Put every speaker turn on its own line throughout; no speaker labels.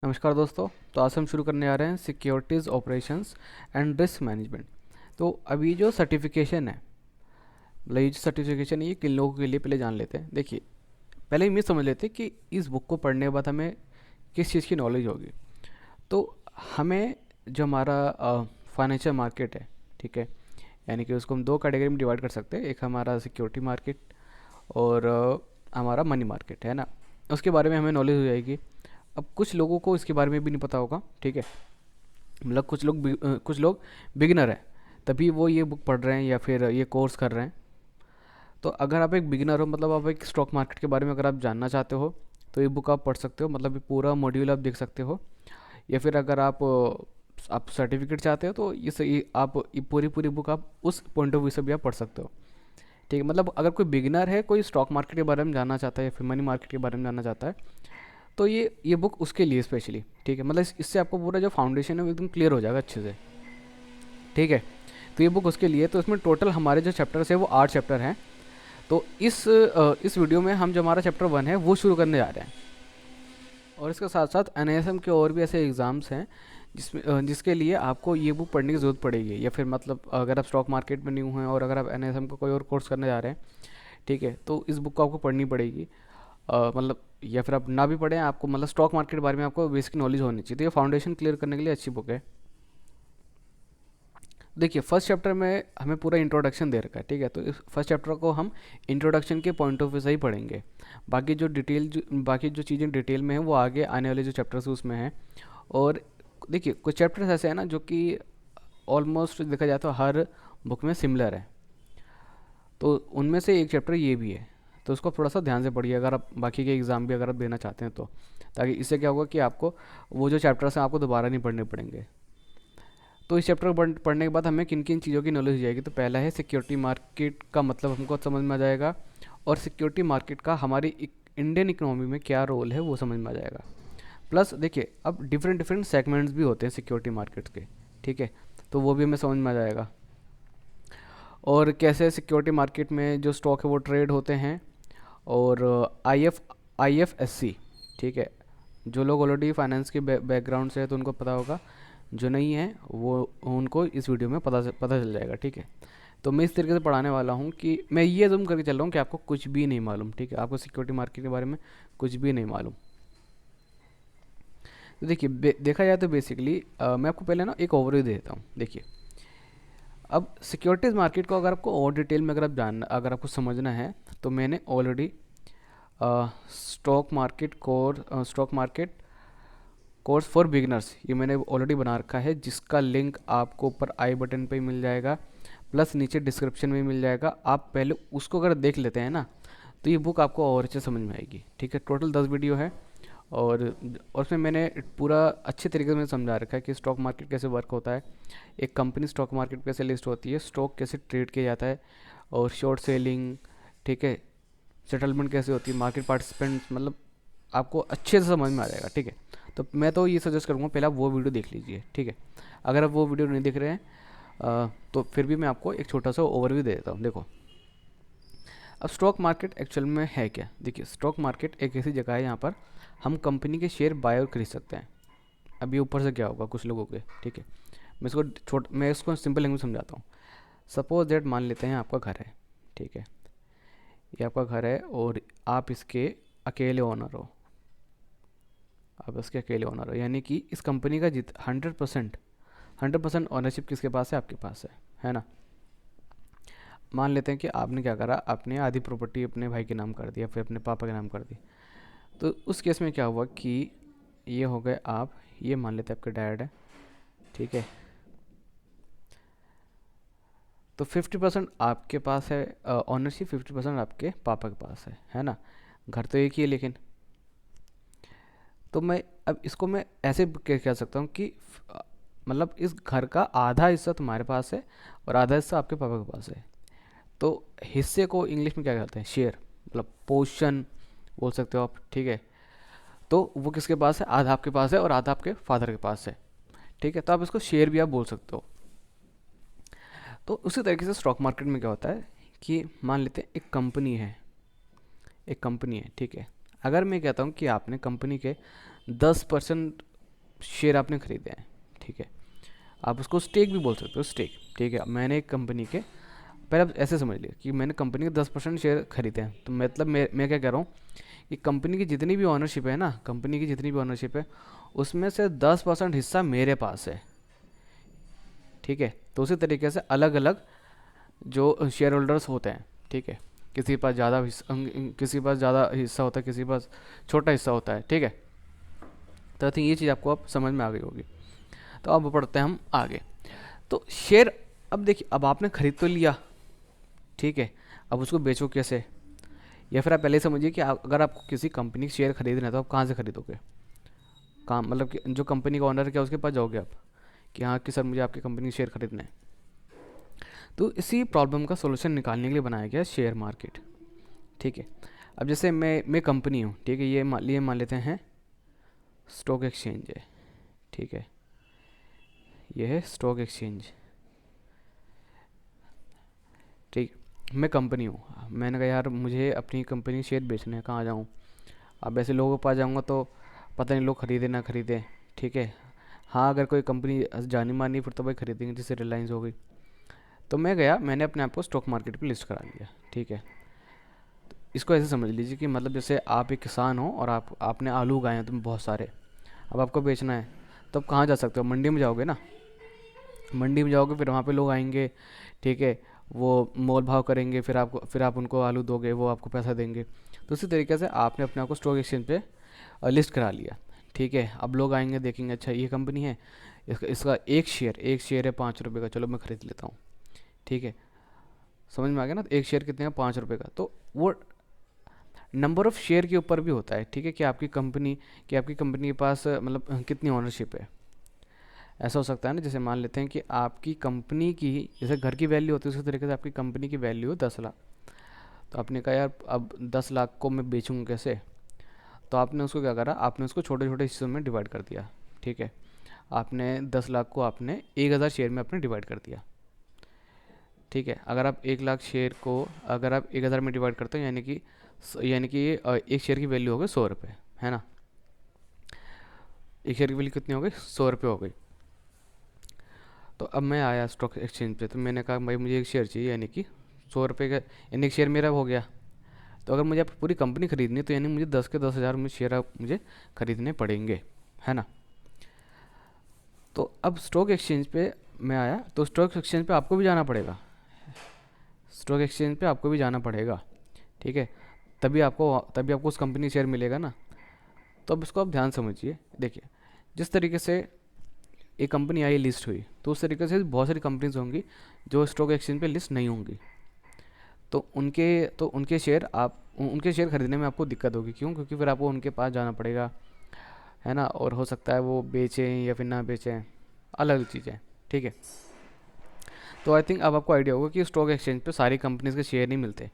नमस्कार दोस्तों। तो आज हम शुरू करने आ रहे हैं securities operations and risk management. तो अभी जो सर्टिफिकेशन है, मतलब ये जो सर्टिफिकेशन है ये किन लोगों के लिए पहले जान लेते हैं। देखिए, पहले हम ये समझ लेते हैं कि इस बुक को पढ़ने के बाद हमें किस चीज़ की नॉलेज होगी। तो हमें जो हमारा फाइनेंशियल मार्केट है, ठीक है, यानी कि उसको हम दो कैटेगरी में डिवाइड कर सकते हैं। एक हमारा सिक्योरिटी मार्केट और हमारा मनी मार्केट है ना, उसके बारे में हमें नॉलेज हो जाएगी। अब कुछ लोगों को इसके बारे में भी नहीं पता होगा, ठीक है, मतलब कुछ लोग बिगिनर हैं, तभी वो ये बुक पढ़ रहे हैं या फिर ये कोर्स कर रहे हैं। तो अगर आप एक बिगिनर हो, मतलब आप एक स्टॉक मार्केट के बारे में अगर आप जानना चाहते हो, तो ये बुक आप पढ़ सकते हो, मतलब ये पूरा मॉड्यूल आप देख सकते हो। या फिर अगर आप सर्टिफिकेट चाहते हो तो ये सही, आप ये पूरी पूरी बुक आप उस पॉइंट ऑफ व्यू से भी आप पढ़ सकते हो। ठीक है, मतलब अगर कोई बिगिनर है, कोई स्टॉक मार्केट के बारे में जानना चाहता है या फिर मनी मार्केट के बारे में जानना चाहता है, तो ये बुक उसके लिए स्पेशली, ठीक है, मतलब इससे आपको पूरा जो फाउंडेशन है वो एकदम क्लियर हो जाएगा अच्छे से। ठीक है, तो ये बुक उसके लिए। तो इसमें टोटल हमारे जो चैप्टर्स है वो 8 चैप्टर हैं। तो इस वीडियो में हम जो हमारा चैप्टर 1 है वो शुरू करने जा रहे हैं। और इसके साथ साथ एनएसएम के और भी ऐसे एग्ज़ाम्स हैं जिसके लिए आपको ये बुक पढ़ने की ज़रूरत पड़ेगी। या फिर मतलब अगर आप स्टॉक मार्केट में न्यू हैं और अगर आप एनएसएम का कोई और कोर्स करने जा रहे हैं, ठीक है, तो इस बुक को आपको पढ़नी पड़ेगी। मतलब या फिर आप ना भी पढ़ें, आपको मतलब स्टॉक मार्केट के बारे में आपको बेसिक नॉलेज होनी चाहिए। तो ये फाउंडेशन क्लियर करने के लिए अच्छी बुक है। देखिए, फर्स्ट चैप्टर में हमें पूरा इंट्रोडक्शन दे रखा है, ठीक है, तो इस फर्स्ट चैप्टर को हम इंट्रोडक्शन के पॉइंट ऑफ व्यू से ही पढ़ेंगे। बाकी जो चीज़ें डिटेल में हैं वो आगे आने वाले जो चैप्टर्स हैं उसमें हैं। और देखिए, कुछ चैप्टर्स ऐसे हैं ना जो कि ऑलमोस्ट देखा जाए तो हर बुक में सिमिलर है। तो उनमें से एक चैप्टर ये भी है, तो उसको थोड़ा सा ध्यान से पढ़िए अगर आप बाकी के एग्ज़ाम भी अगर आप देना चाहते हैं तो, ताकि इससे क्या होगा कि आपको वो जो चैप्टर्स हैं आपको दोबारा नहीं पढ़ने पड़ेंगे। तो इस चैप्टर को पढ़ने के बाद हमें किन किन चीज़ों की नॉलेज हो जाएगी। तो पहला है सिक्योरिटी मार्केट का मतलब हमको समझ में आ जाएगा, और सिक्योरिटी मार्केट का हमारी इंडियन इकोनॉमी में क्या रोल है वो समझ में आ जाएगा। प्लस देखिए, अब डिफरेंट डिफरेंट सेगमेंट्स भी होते हैं सिक्योरिटी मार्केट के, ठीक है, तो वो भी हमें समझ में आ जाएगा। और कैसे सिक्योरिटी मार्केट में जो स्टॉक है वो ट्रेड होते हैं। और आई एफ एस सी, ठीक है, जो लोग ऑलरेडी फाइनेंस के बैकग्राउंड से है तो उनको पता होगा, जो नहीं है वो उनको इस वीडियो में पता चल जाएगा। ठीक है, तो मैं इस तरीके से पढ़ाने वाला हूँ कि मैं ये जूम करके चल रहा हूँ कि आपको कुछ भी नहीं मालूम, ठीक है, आपको सिक्योरिटी मार्केट के बारे में कुछ भी नहीं मालूम। तो देखिए, देखा जाए तो बेसिकली मैं आपको पहले ना एक ओवरव्यू देता हूँ। देखिए, अब सिक्योरिटीज़ मार्केट को अगर आपको और डिटेल में अगर आपको समझना है, तो मैंने already stock market course for beginners ये मैंने ऑलरेडी बना रखा है, जिसका लिंक आपको ऊपर आई बटन पे मिल जाएगा, प्लस नीचे डिस्क्रिप्शन में मिल जाएगा। आप पहले उसको अगर देख लेते हैं ना, तो ये बुक आपको और अच्छे समझ में आएगी। ठीक है, टोटल 10 वीडियो है। और उसमें मैंने पूरा अच्छे तरीके से समझा रखा है कि स्टॉक मार्केट कैसे वर्क होता है, एक कंपनी स्टॉक मार्केट कैसे लिस्ट होती है, स्टॉक कैसे ट्रेड किया जाता है, और शॉर्ट सेलिंग, ठीक है, सेटलमेंट कैसे होती है, मार्केट पार्टिसिपेंट्स, मतलब आपको अच्छे से समझ में आ जाएगा। ठीक है, तो मैं तो ये सजेस्ट करूँगा पहले आप वो वीडियो देख लीजिए। ठीक है, अगर आप वो वीडियो नहीं देख रहे हैं तो फिर भी मैं आपको एक छोटा सा ओवरव्यू दे देता हूँ। देखो, अब स्टॉक मार्केट एक्चुअल में है क्या। देखिए, स्टॉक मार्केट एक ऐसी जगह है यहाँ पर हम कंपनी के शेयर बाय और खरीद सकते हैं। अब ये ऊपर से क्या होगा कुछ लोगों के, ठीक है, मैं इसको सिंपल लैंग्वेज समझाता हूँ। सपोज दैट मान लेते हैं आपका घर है, ठीक है, ये आपका घर है और आप इसके अकेले ओनर हो। आप इसके अकेले ओनर हो, यानी कि इस कंपनी का 100% ऑनरशिप किसके पास है, आपके पास है ना। मान लेते हैं कि आपने क्या करा, आपने आधी प्रॉपर्टी अपने भाई के नाम कर दी या फिर अपने पापा के नाम कर दी। तो उस केस में क्या हुआ कि ये हो गए आप, ये मान लेते हैं आपके डैड है, ठीक है, तो 50% आपके पास है ऑनरशिप, 50% आपके पापा के पास है ना। घर तो एक ही है लेकिन, तो मैं अब इसको मैं ऐसे कह सकता हूँ कि मतलब इस घर का आधा हिस्सा तुम्हारे पास है और आधा हिस्सा आपके पापा के पास है। तो हिस्से को इंग्लिश में क्या कहते हैं, शेयर, मतलब पोर्शन बोल सकते हो आप। ठीक है, तो वो किसके पास है, आधा आपके पास है और आधा आपके फादर के पास है। ठीक है, तो आप इसको शेयर भी आप बोल सकते हो। तो उसी तरीके से स्टॉक मार्केट में क्या होता है कि मान लेते हैं एक कंपनी है, ठीक है, अगर मैं कहता हूँ कि आपने कंपनी के 10% शेयर आपने खरीदे हैं, ठीक है, आप उसको स्टेक भी बोल सकते हो, स्टेक, ठीक है। मैंने एक कंपनी के, पहले आप ऐसे समझ लिए कि मैंने कंपनी के 10% शेयर खरीदे हैं, तो मतलब मैं क्या कह रहा हूँ कि कंपनी की जितनी भी ऑनरशिप है ना, कंपनी की जितनी भी ऑनरशिप है उसमें से 10% हिस्सा मेरे पास है, ठीक है। तो उसी तरीके से अलग अलग जो शेयर होल्डर्स होते हैं, ठीक है, किसी के पास ज़्यादा हिस्सा, किसी के पास ज़्यादा हिस्सा होता है, किसी के पास छोटा हिस्सा होता है, ठीक है। तो आई थिंक ये चीज़ आपको अब समझ में आ गई होगी। तो अब पढ़ते हैं हम आगे। तो शेयर, अब देखिए, अब आपने खरीद तो लिया, ठीक है, अब उसको बेचो कैसे? या फिर आप पहले ही समझिए कि अगर आपको किसी कंपनी के शेयर खरीदना है तो आप कहाँ से खरीदोगे? काम मतलब कि जो कंपनी का ऑनर है क्या उसके पास जाओगे आप कि हाँ कि सर मुझे आपकी कंपनी के शेयर खरीदना है? तो इसी प्रॉब्लम का सोल्यूशन निकालने के लिए बनाया गया शेयर मार्केट, ठीक है। अब जैसे मैं कंपनी हूँ, ठीक है, ये मान लेते हैं स्टॉक एक्सचेंज है, ठीक है, ये है स्टॉक एक्सचेंज, ठीक। मैं कंपनी हूँ, मैंने कहा यार मुझे अपनी कंपनी के शेयर बेचने हैं, कहाँ जाऊँ? अब ऐसे लोगों के पास जाऊँगा तो पता नहीं लोग खरीदे ना खरीदे, ठीक है। हाँ अगर कोई कंपनी जानी मानी फिर तो भाई खरीदेंगे, जैसे रिलायंस हो गई। तो मैं गया, मैंने अपने आप को स्टॉक मार्केट पे लिस्ट करा लिया, ठीक है। इसको ऐसे समझ लीजिए कि मतलब जैसे आप एक किसान हो और आपने आलू उगाए हैं तुम बहुत सारे, अब आपको बेचना है, तो आप कहाँ जा सकते हो? मंडी में जाओगे ना, मंडी में जाओगे, फिर वहाँ पे लोग आएंगे, ठीक है, वो मोल भाव करेंगे, फिर आप उनको आलू दोगे, वो आपको पैसा देंगे। तो उसी तरीके से आपने अपने आप को स्टॉक एक्सचेंज पे लिस्ट करा लिया, ठीक है। अब लोग आएंगे देखेंगे अच्छा ये कंपनी है, इसका एक शेयर है 5 रुपये का, चलो मैं ख़रीद लेता हूँ, ठीक है। समझ में आ गया ना? तो एक शेयर कितने का? 5 रुपये का। तो वो नंबर ऑफ़ शेयर के ऊपर भी होता है, ठीक है, कि आपकी कंपनी के पास मतलब कितनी ओनरशिप है। ऐसा हो सकता है ना, जैसे मान लेते हैं कि आपकी कंपनी की, जैसे घर की वैल्यू होती है उसी तरीके से आपकी कंपनी की वैल्यू 10 लाख। तो आपने कहा यार अब 10 लाख को मैं बेचूँ कैसे? तो आपने उसको क्या करा, आपने उसको छोटे छोटे हिस्सों में डिवाइड कर दिया, ठीक है। आपने 10 लाख को आपने 1,000 शेयर में आपने डिवाइड कर दिया, ठीक है। अगर आप 1 लाख शेयर को अगर आप 1,000 में डिवाइड करते हो, यानी कि एक शेयर की वैल्यू हो गई 100 रुपये, है ना? एक शेयर की वैल्यू कितनी हो गई? 100 रुपये हो गई। तो अब मैं आया स्टॉक एक्सचेंज पे, तो मैंने कहा भाई मुझे एक शेयर चाहिए, यानी कि 100 रुपये का, यानी एक शेयर मेरा हो गया। तो अगर मुझे अब पूरी कंपनी खरीदनी है तो यानी मुझे 10 के 10,000 में शेयर अब मुझे खरीदने पड़ेंगे, है ना? तो अब स्टॉक एक्सचेंज पे मैं आया, तो स्टॉक एक्सचेंज पे आपको भी जाना पड़ेगा, स्टॉक एक्सचेंज पे आपको भी जाना पड़ेगा, ठीक है। तभी आपको उस कंपनी शेयर मिलेगा ना। तो अब इसको आप ध्यान समझिए, देखिए, जिस तरीके से एक कंपनी आई लिस्ट हुई, तो उस तरीके से बहुत सारी कंपनीज होंगी जो स्टॉक एक्सचेंज पे लिस्ट नहीं होंगी। तो उनके शेयर खरीदने में आपको दिक्कत होगी, क्यों? क्योंकि फिर आपको उनके पास जाना पड़ेगा, है ना? और हो सकता है वो बेचें या फिर ना बेचें, अलग चीज़ें, ठीक है। तो आई थिंक अब आपको आइडिया होगा कि स्टॉक एक्सचेंज पे सारी कंपनीज के शेयर नहीं मिलते,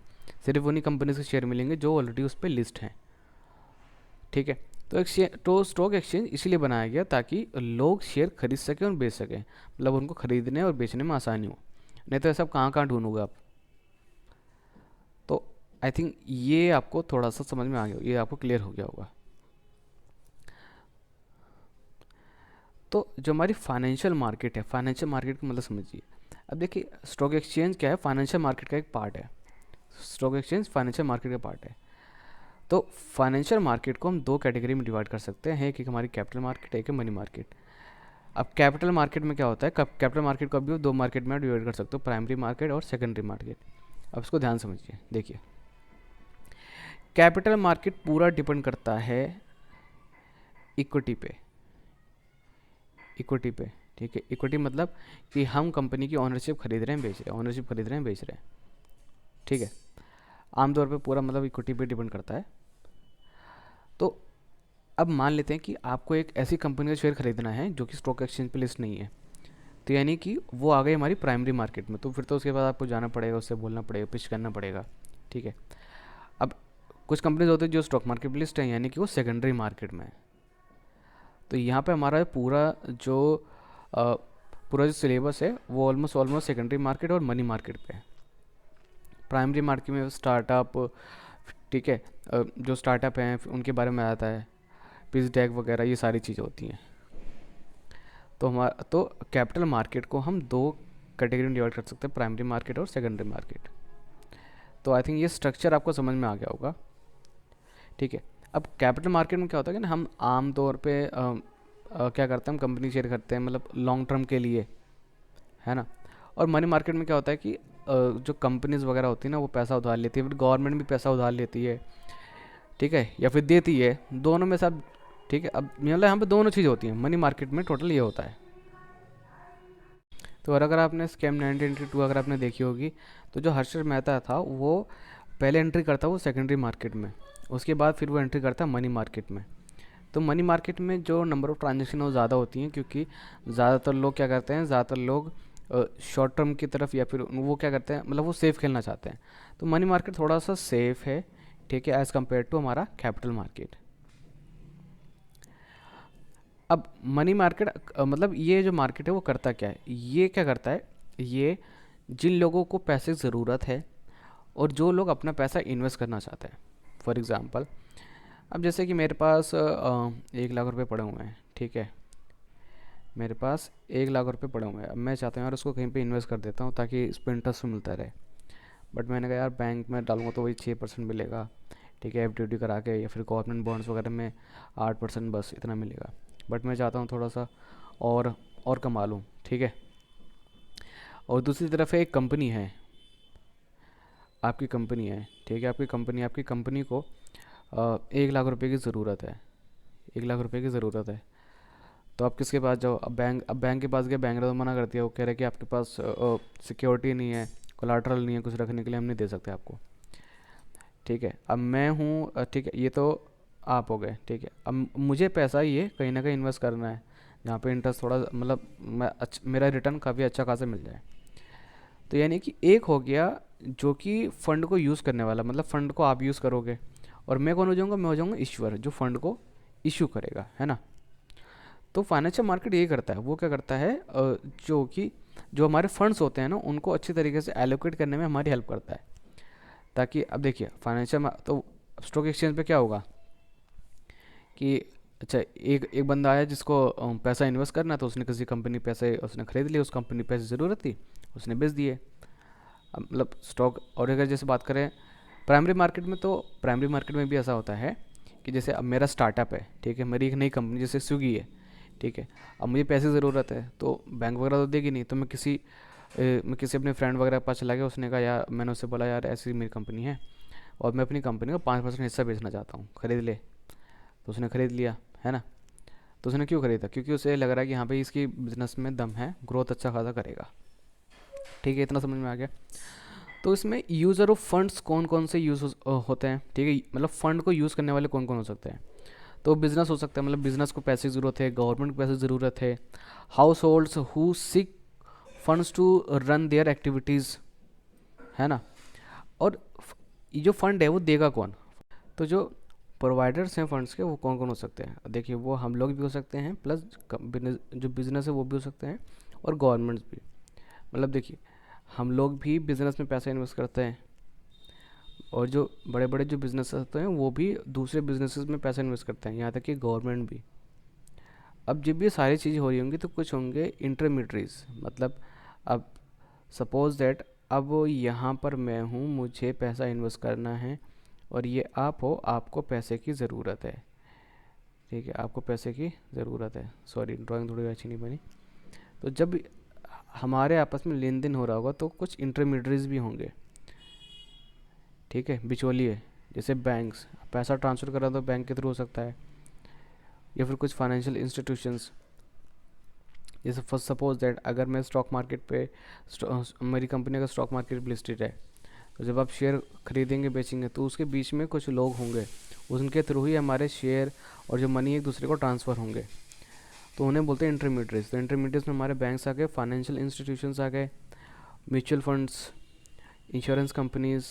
सिर्फ उन्हीं कंपनीज के शेयर मिलेंगे जो ऑलरेडी उस पर लिस्ट हैं, ठीक है। तो स्टॉक एक्सचेंज इसीलिए बनाया गया ताकि लोग शेयर खरीद सकें और बेच सकें, मतलब उनको खरीदने और बेचने में आसानी हो। नहीं तो ऐसा कहाँ कहाँ ढूंढोगे आप? तो आई थिंक ये आपको थोड़ा सा समझ में आ गया, ये आपको क्लियर हो गया होगा। तो जो हमारी फाइनेंशियल मार्केट है, फाइनेंशियल मार्केट का मतलब समझिए। अब देखिए स्टॉक एक्सचेंज क्या है? फाइनेंशियल मार्केट का एक पार्ट है। स्टॉक एक्सचेंज फाइनेंशियल मार्केट का पार्ट है। तो फाइनेंशियल मार्केट को हम दो कैटेगरी में डिवाइड कर सकते हैं, एक हमारी कैपिटल मार्केट, एक है मनी मार्केट। अब कैपिटल मार्केट में क्या होता है? कैपिटल मार्केट को भी दो मार्केट में डिवाइड कर सकते हो, प्राइमरी मार्केट और सेकेंडरी मार्केट। अब इसको ध्यान समझिए, देखिए, कैपिटल मार्केट पूरा डिपेंड करता है इक्विटी पे, इक्विटी पे, ठीक है। इक्विटी मतलब कि हम कंपनी की ओनरशिप खरीद रहे हैं, बेच रहे हैं, ओनरशिप खरीद रहे हैं, बेच रहे हैं, ठीक है। आमतौर पे पूरा मतलब इक्विटी पे डिपेंड करता है। तो अब मान लेते हैं कि आपको एक ऐसी कंपनी का शेयर खरीदना है जो कि स्टॉक एक्सचेंज पे लिस्ट नहीं है, तो यानी कि वो आ गई हमारी प्राइमरी मार्केट में। तो फिर तो उसके बाद आपको जाना पड़ेगा, उससे बोलना पड़ेगा, पिच करना पड़ेगा, ठीक है। अब कुछ कंपनीज होती है जो स्टॉक मार्केट पे लिस्ट है, यानी कि वो सेकेंडरी मार्केट में है। तो यहाँ पे हमारा जो अ, पूरा जो सिलेबस है वो ऑलमोस्ट सेकेंडरी मार्केट और मनी मार्केट पे है। प्राइमरी मार्केट में स्टार्टअप, ठीक है, जो स्टार्टअप हैं उनके बारे में आता है, पिच डेक वगैरह, ये सारी चीज़ें होती हैं। तो कैपिटल मार्केट को हम दो कैटेगरी में डिवाइड कर सकते हैं, प्राइमरी मार्केट और सेकेंडरी मार्केट। तो आई थिंक ये स्ट्रक्चर आपको समझ में आ गया होगा। ठीक है, अब कैपिटल मार्केट में क्या होता है कि ना, हम आम तौर पे क्या करते हैं, हम कंपनी शेयर करते हैं मतलब लॉन्ग टर्म के लिए, है ना। और मनी मार्केट में क्या होता है कि जो कंपनीज वगैरह होती है ना, वो पैसा उधार लेती है, फिर गवर्नमेंट भी पैसा उधार लेती है, ठीक है, या फिर देती है, दोनों में सब। ठीक है, अब मतलब यहाँ पे दोनों चीज़ होती हैं मनी मार्केट में, टोटल ये होता है। तो और अगर आपने स्कैम 1982 अगर आपने देखी होगी, तो जो हर्षद मेहता था वो पहले एंट्री करता वो सेकेंडरी मार्केट में, उसके बाद फिर वो एंट्री करता मनी मार्केट में। तो मनी मार्केट में जो नंबर ऑफ़ ट्रांजेक्शन वो ज़्यादा होती हैं, क्योंकि ज़्यादातर लोग क्या करते हैं, ज़्यादातर लोग शॉर्ट टर्म की तरफ, या फिर वो क्या करते हैं, मतलब वो सेफ़ खेलना चाहते हैं। तो मनी मार्केट थोड़ा सा सेफ़ है, ठीक है, एज़ कम्पेयर टू हमारा कैपिटल मार्केट। अब मनी मार्केट मतलब ये जो मार्केट है वो करता क्या है, ये क्या करता है, ये जिन लोगों को पैसे की ज़रूरत है और जो लोग अपना पैसा इन्वेस्ट करना चाहते हैं। फॉर एग्ज़ाम्पल, अब जैसे कि मेरे पास 1 लाख रुपए पड़े हुए हैं, ठीक है, मेरे पास 1 लाख रुपए पड़े हुए हैं। अब मैं चाहता हूँ यार उसको कहीं पे इन्वेस्ट कर देता हूँ ताकि इस पर इंटरेस्ट मिलता रहे। बट मैंने कहा यार बैंक में डालूंगा तो वही 6% मिलेगा, ठीक है, एफ करा के, या फिर गवर्नमेंट बॉन्ड्स वगैरह में 8% बस इतना मिलेगा। बट मैं चाहता हूँ थोड़ा सा और कमा लूँ, ठीक है। और दूसरी तरफ है एक कंपनी है, आपकी कंपनी है, ठीक है, आपकी कंपनी को 1 लाख रुपए की ज़रूरत है, 1 लाख रुपए की ज़रूरत है। तो आप किसके पास जाओ, अब बैंक के पास गए, बैंक ने तो मना कर दिया, वो कह रहे कि आपके पास सिक्योरिटी नहीं है, कोलाटरल नहीं है, कुछ रखने के लिए हम नहीं दे सकते आपको। ठीक है, अब मैं हूँ ठीक है, ये तो आप हो गए, ठीक है। अब मुझे पैसा ये कहीं ना कहीं इन्वेस्ट करना है, जहाँ पे इंटरेस्ट थोड़ा मतलब मेरा रिटर्न काफ़ी अच्छा खासा मिल जाए। तो यानी कि एक हो गया जो कि फ़ंड को यूज़ करने वाला, मतलब फ़ंड को आप यूज़ करोगे, और मैं कौन हो जाऊँगा, मैं हो जाऊँगा ईश्वर, जो फ़ंड को इशू करेगा, है ना। तो फाइनेंशियल मार्केट ये करता है, वो क्या करता है, जो कि जो हमारे फंड्स होते हैं ना, उनको अच्छी तरीके से एलोकेट करने में हमारी हेल्प करता है। ताकि अब देखिए फाइनेंशियल तो स्टॉक एक्सचेंज पे क्या होगा कि अच्छा, एक एक बंदा आया जिसको पैसा इन्वेस्ट करना, तो उसने किसी कंपनी पैसे उसने खरीद लिए, उस कंपनी पैसे ज़रूरत थी, उसने बेच दिए। अब मतलब स्टॉक, और अगर जैसे बात करें प्राइमरी मार्केट में, तो प्राइमरी मार्केट में भी ऐसा होता है कि जैसे अब मेरा स्टार्टअप है, ठीक है, मेरी एक नई कंपनी जैसे स्विगी है, ठीक है। अब मुझे पैसे की ज़रूरत है, तो बैंक वगैरह तो देगी नहीं, तो मैं किसी अपने फ्रेंड वगैरह के पास चला गया, उसने कहा यार, मैंने उससे बोला यार ऐसी मेरी कंपनी है और मैं अपनी कंपनी का 5% हिस्सा बेचना चाहता हूँ, खरीद ले। तो उसने खरीद लिया, है ना। तो उसने क्यों खरीदा, क्योंकि उसे लग रहा है कि यहाँ पे इसकी बिजनेस में दम है, ग्रोथ अच्छा खासा करेगा, ठीक है, इतना समझ में आ गया। तो इसमें यूज़र ऑफ फंड्स कौन कौन से होते हैं, ठीक है, मतलब फ़ंड को यूज़ करने वाले कौन कौन हो सकते हैं। तो बिज़नेस हो सकता है, मतलब बिज़नेस को पैसे की ज़रूरत है, गवर्नमेंट को पैसे की ज़रूरत है, households who seek funds to run their activities, है ना। और ये जो फंड है वो देगा कौन, तो जो प्रोवाइडर्स हैं फंड्स के वो कौन कौन हो सकते हैं, देखिए वो हम लोग भी हो सकते हैं, प्लस जो बिज़नेस है वो भी हो सकते हैं, और गवर्नमेंट्स भी। मतलब देखिए, हम लोग भी बिज़नेस में पैसा इन्वेस्ट करते हैं, और जो बड़े बड़े जो बिज़नेस होते हैं वो भी दूसरे बिजनेसेस में पैसा इन्वेस्ट करते हैं, यहाँ तक कि गवर्नमेंट भी। अब जब ये सारी चीज़ें हो रही होंगी तो कुछ होंगे इंटरमीडियरीज, मतलब अब सपोज दैट अब यहाँ पर मैं हूँ, मुझे पैसा इन्वेस्ट करना है, और ये आप हो, आपको पैसे की ज़रूरत है, ठीक है, आपको पैसे की ज़रूरत है, सॉरी ड्राइंग थोड़ी अच्छी नहीं बनी। तो जब हमारे आपस में लेन देन हो रहा होगा तो कुछ इंटरमीडियरीज भी होंगे, ठीक है, बिचौलिए, जैसे बैंक्स, पैसा ट्रांसफ़र करा तो बैंक के थ्रू हो सकता है, या फिर कुछ फाइनेंशियल इंस्टीट्यूशंस। जैसे फर्स्ट सपोज दैट अगर मैं स्टॉक मार्केट पे मेरी कंपनी का स्टॉक मार्केट पे लिस्टेड है, तो जब आप शेयर खरीदेंगे बेचेंगे तो उसके बीच में कुछ लोग होंगे, उनके थ्रू ही हमारे शेयर और जो मनी एक दूसरे को ट्रांसफ़र होंगे, तो उन्हें बोलते हैं इंटरमीडिएट्स। तो इंटरमीडिएट्स में हमारे बैंक्स आ गए, फाइनेंशियल इंस्टीट्यूशंस आ गए, म्यूचुअल फंड्स, इंश्योरेंस कंपनीज़,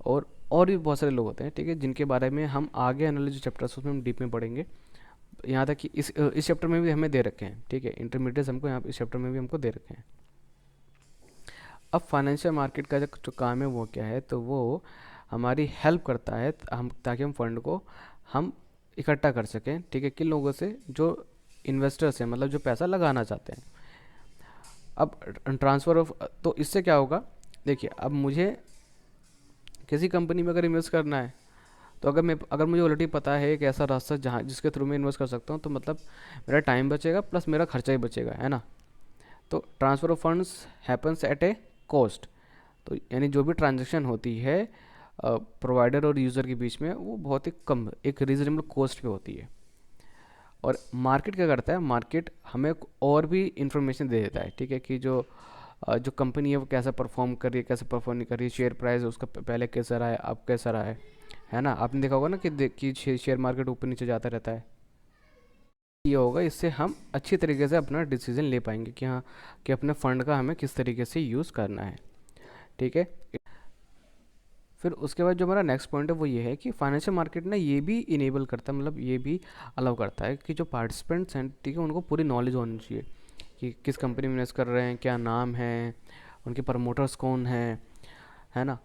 और भी बहुत सारे लोग होते हैं, ठीक है, जिनके बारे में हम आगे आने वाले जो चैप्टर्स उसमें हम डीप में पढ़ेंगे। यहाँ तक कि इस चैप्टर में भी हमें दे रखे हैं, ठीक है, इंटरमीडिएट्स हमको यहाँ इस चैप्टर में भी हमको दे रखे हैं। अब फाइनेंशियल मार्केट का जो काम है वो क्या है, तो वो हमारी हेल्प करता है हम ताकि हम फंड को हम इकट्ठा कर सकें, ठीक है, किन लोगों से, जो इन्वेस्टर्स हैं, मतलब जो पैसा लगाना चाहते हैं। अब ट्रांसफ़र ऑफ, तो इससे क्या होगा, देखिए अब मुझे किसी कंपनी में अगर इन्वेस्ट करना है, तो अगर मुझे ऑलरेडी पता है एक ऐसा रास्ता जहाँ जिसके थ्रू मैं इन्वेस्ट कर सकता हूँ, तो मतलब मेरा टाइम बचेगा प्लस मेरा खर्चा ही बचेगा, है ना। तो transfer of funds happens at A cost, तो यानी जो भी ट्रांजैक्शन होती है प्रोवाइडर और यूज़र के बीच में, वो बहुत ही कम, एक रीजनेबल कॉस्ट पे होती है। और मार्केट क्या करता है, मार्केट हमें और भी इंफॉर्मेशन दे देता है, ठीक है, कि जो कंपनी है वो कैसा परफॉर्म कर रही है, कैसे परफॉर्म नहीं कर रही है, शेयर प्राइस उसका पहले कैसा रहा है, अब कैसा रहा है ना। आपने देखा होगा ना कि शेयर मार्केट ऊपर नीचे जाता रहता है। ये होगा, इससे हम अच्छी तरीके से अपना डिसीजन ले पाएंगे कि हाँ, कि अपने फंड का हमें किस तरीके से यूज़ करना है, ठीक है। फिर उसके बाद जो हमारा नेक्स्ट पॉइंट है वो ये है कि फाइनेंशियल मार्केट ना ये भी इनेबल करता है, मतलब ये भी अलाउ करता है कि जो पार्टिसिपेंट्स हैं, ठीक है, उनको पूरी नॉलेज होनी चाहिए कि किस कंपनी में इन्वेस्ट कर रहे हैं, क्या नाम है, उनके प्रमोटर्स कौन है ना।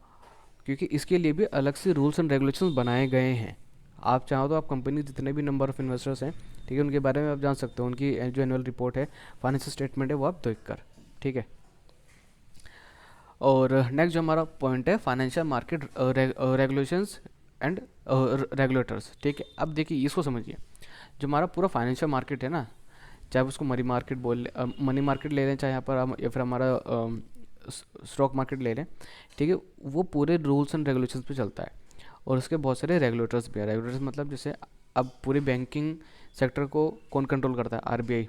क्योंकि इसके लिए भी अलग से रूल्स एंड रेगुलेशंस बनाए गए हैं। आप चाहो तो आप कंपनी जितने भी नंबर ऑफ़ इन्वेस्टर्स हैं, ठीक है, उनके बारे में आप जान सकते हो, उनकी जो एनुअल रिपोर्ट है, फाइनेंशियल स्टेटमेंट है, वो आप देख कर, ठीक है। और नेक्स्ट जो हमारा पॉइंट है financial market regulations and regulators, ठीक है। अब देखिए इसको समझिए, जो हमारा पूरा फाइनेंशियल मार्केट है ना, चाहे उसको मनी मार्केट बोल मनी मार्केट ले लें, चाहे यहाँ पर हम या फिर हमारा स्टॉक मार्केट ले लें, ठीक है, वो पूरे रूल्स एंड रेगुलेशंस पे चलता है। और उसके बहुत सारे रेगुलेटर्स भी हैं। रेगुलेटर्स मतलब जैसे अब पूरे बैंकिंग सेक्टर को कौन कंट्रोल करता है, आरबीआई।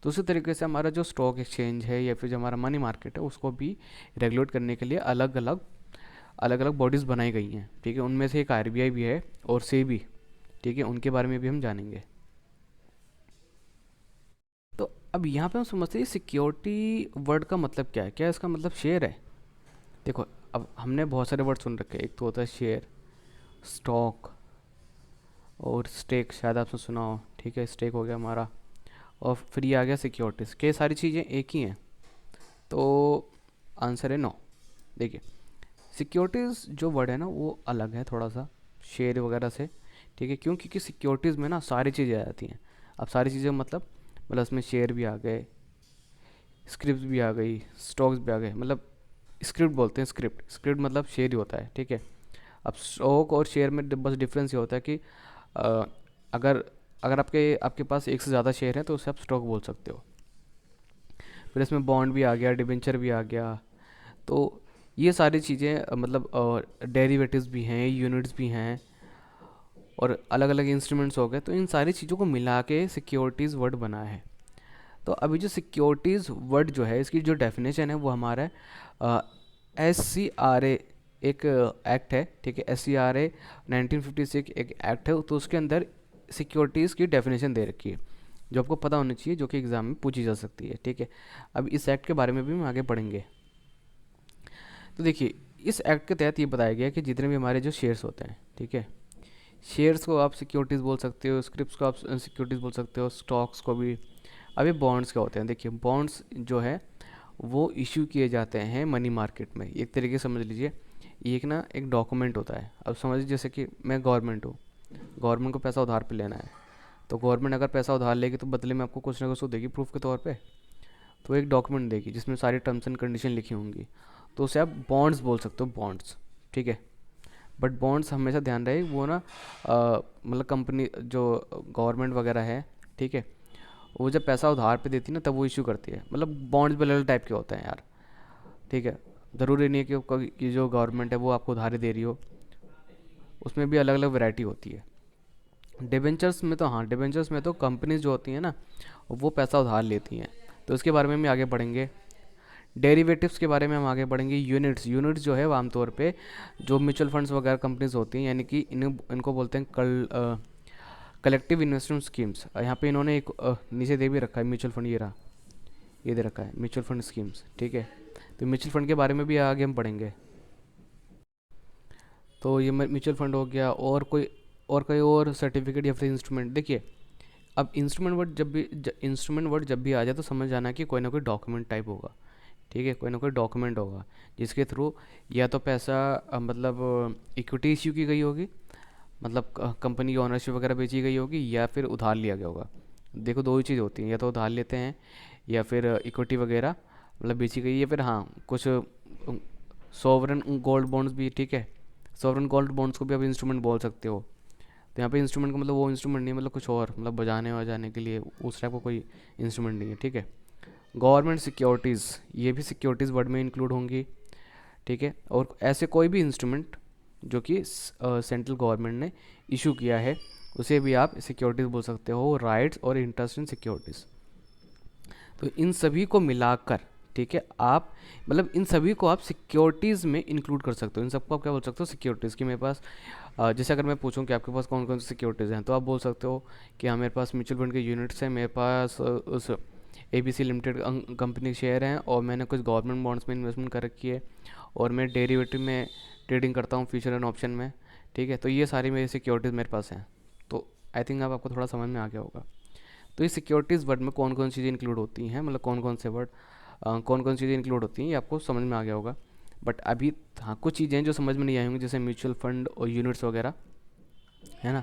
तो उसी तरीके से हमारा जो स्टॉक एक्सचेंज है या फिर जो हमारा मनी मार्केट है, उसको भी रेगुलेट करने के लिए अलग अलग बॉडीज़ बनाई गई हैं, ठीक है। उनमें से एक आरबीआई भी है और सेबी, ठीक है, उनके बारे में भी हम जानेंगे। तो अब यहाँ पे हम समझते हैं सिक्योरिटी वर्ड का मतलब क्या है, क्या इसका मतलब शेयर है। देखो, अब हमने बहुत सारे वर्ड सुन रखे हैं, एक तो होता है शेयर, स्टॉक और स्टेक, शायद आपने सुना हो, ठीक है, स्टेक हो गया हमारा। और फिर ये आ गया सिक्योरिटीज़, क्या सारी चीज़ें एक ही हैं? तो आंसर है नो। देखिए, सिक्योरिटीज़ जो वर्ड है ना वो अलग है थोड़ा सा शेयर वगैरह से, ठीक है, क्यों, क्योंकि सिक्योरिटीज़ में ना सारी चीज़ें आ जाती हैं। अब सारी चीज़ें मतलब उसमें शेयर भी आ गए, स्क्रिप्ट भी आ गई, स्टॉक्स भी आ गए, मतलब स्क्रिप्ट बोलते हैं, स्क्रिप्ट मतलब शेयर ही होता है, ठीक है। अब स्टॉक और शेयर में बस डिफरेंस ये होता है कि अ, अगर अगर आपके आपके पास एक से ज़्यादा शेयर है तो उसे आप स्टॉक बोल सकते हो। फिर इसमें बॉन्ड भी आ गया, डिबेंचर भी आ गया। तो ये सारी चीज़ें मतलब डेरिवेटिव्स भी हैं, यूनिट्स भी हैं और अलग अलग इंस्ट्रूमेंट्स हो गए, तो इन सारी चीज़ों को मिला के सिक्योरिटीज़ वर्ड बना है। तो अभी जो सिक्योरिटीज़ वर्ड जो है, इसकी जो डेफिनेशन है वो हमारा SCRA एक एक्ट है, ठीक है, SCRA 1956 एक एक्ट है, तो उसके अंदर सिक्योरिटीज़ की डेफिनेशन दे रखी है, जो आपको पता होनी चाहिए, जो कि एग्ज़ाम में पूछी जा सकती है, ठीक है। अब इस एक्ट के बारे में भी हम आगे पढ़ेंगे। तो देखिए, इस एक्ट के तहत ये बताया गया कि जितने भी हमारे जो शेयर्स होते हैं, ठीक है, शेयर्स को आप सिक्योरिटीज़ बोल सकते हो, स्क्रिप्ट्स को आप सिक्योरिटीज़ बोल सकते हो, स्टॉक्स को भी। अभी बॉन्ड्स क्या होते हैं, देखिए बॉन्ड्स जो है वो इशू किए जाते हैं मनी मार्केट में, एक तरीके से समझ लीजिए, ये एक ना एक डॉक्यूमेंट होता है। अब समझ लीजिए जैसे कि मैं गवर्नमेंट हूँ, गवर्नमेंट को पैसा उधार पे लेना है, तो गवर्नमेंट अगर पैसा उधार लेगी तो बदले में आपको कुछ ना कुछ तो देगी प्रूफ के तौर पे, तो एक डॉक्यूमेंट देगी जिसमें सारी टर्म्स एंड कंडीशन लिखी होंगी, तो उसे आप बॉन्ड्स बोल सकते हो, बॉन्ड्स, ठीक है। बट बॉन्ड्स हमेशा ध्यान रहे वो ना मतलब कंपनी जो गवर्नमेंट वगैरह है, ठीक है, वो जब पैसा उधार पे देती है ना तब वो इशू करती है। मतलब बॉन्ड्स भी अलग टाइप के होते हैं यार, ठीक है। ज़रूरी नहीं है कि जो गवर्नमेंट है वो आपको उधारी दे रही हो, उसमें भी अलग अलग वैरायटी होती है। डिबेंचर्स में तो हाँ, डिबेंचर्स में तो कंपनीज जो होती हैं ना वो पैसा उधार लेती हैं, तो इसके बारे में भी आगे पढ़ेंगे। डेरिवेटिव्स के बारे में हम आगे बढ़ेंगे। यूनिट्स जो है वो आमतौर पे जो म्यूचुअल फंड्स वगैरह कंपनीज होती हैं, यानी कि इनको बोलते हैं कलेक्टिव इन्वेस्टमेंट स्कीम्स। यहाँ पे इन्होंने एक नीचे दे भी रखा है म्यूचुअल फंड, ये रहा, ये दे रखा है म्यूचुअल फंड स्कीम्स, ठीक है। तो म्यूचुअल फंड के बारे में भी आगे हम पढ़ेंगे। तो ये म्यूचुअल फंड हो गया, और कोई और सर्टिफिकेट या फिर इंस्ट्रूमेंट। देखिए, अब इंस्ट्रूमेंट वर्ड जब भी आ जाए तो समझ जाना कि कोई ना कोई डॉक्यूमेंट टाइप होगा, ठीक है, कोई ना कोई डॉक्यूमेंट होगा जिसके थ्रू या तो पैसा मतलब इक्विटी इश्यू की गई होगी, मतलब कंपनी की ओनरशिप वगैरह बेची गई होगी, या फिर उधार लिया गया होगा। देखो दो ही चीज़ होती हैं, या तो उधार लेते हैं या फिर इक्विटी वगैरह मतलब बेची गई, या फिर हाँ कुछ सॉवरन गोल्ड बॉन्ड्स भी, ठीक है। सॉवरन गोल्ड बॉन्ड्स को भी आप इंस्ट्रूमेंट बोल सकते हो। तो यहाँ पे इंस्ट्रूमेंट का मतलब वो इंस्ट्रूमेंट नहीं है, मतलब कुछ और, मतलब बजाने वजाने के लिए उस टाइप का कोई इंस्ट्रूमेंट नहीं है, ठीक है। गवर्नमेंट सिक्योरिटीज़, ये भी सिक्योरिटीज़ वर्ड में इंक्लूड होंगी, ठीक है। और ऐसे कोई भी इंस्ट्रूमेंट जो कि सेंट्रल गवर्नमेंट ने इशू किया है उसे भी आप सिक्योरिटीज़ बोल सकते हो, राइट्स और इंटरेस्ट इन सिक्योरिटीज़। तो इन सभी को मिलाकर, ठीक है, आप मतलब इन सभी को आप सिक्योरिटीज़ में इंक्लूड कर सकते हो। इन सबको आप क्या बोल सकते हो, सिक्योरिटीज़ की। मेरे पास जैसे अगर मैं पूछूं कि आपके पास कौन कौन सी सिक्योरिटीज़ हैं, तो आप बोल सकते हो कि हाँ मेरे पास म्यूचुअल फंड के यूनिट्स हैं, मेरे पास उस ABC लिमिटेड कंपनी शेयर हैं, और मैंने कुछ गवर्नमेंट बॉन्ड्स में इन्वेस्टमेंट कर रखी है, और मैं डेरिवेटिव में ट्रेडिंग करता हूँ, फ्यूचर एंड ऑप्शन में, ठीक है। तो ये सारी मेरी सिक्योरिटीज़ मेरे पास हैं। तो आई थिंक अब आपको थोड़ा समझ में आ गया होगा। तो इस सिक्योरिटीज़ वर्ड में कौन कौन सी चीज़ें इंक्लूड होती हैं, मतलब कौन कौन से वर्ड कौन कौन सी चीज़ें इंक्लूड होती हैं, ये आपको समझ में आ गया होगा। बट अभी हाँ कुछ चीज़ें जो समझ में नहीं आई होंगी, जैसे म्यूचुअल फंड और यूनिट्स वगैरह, है ना।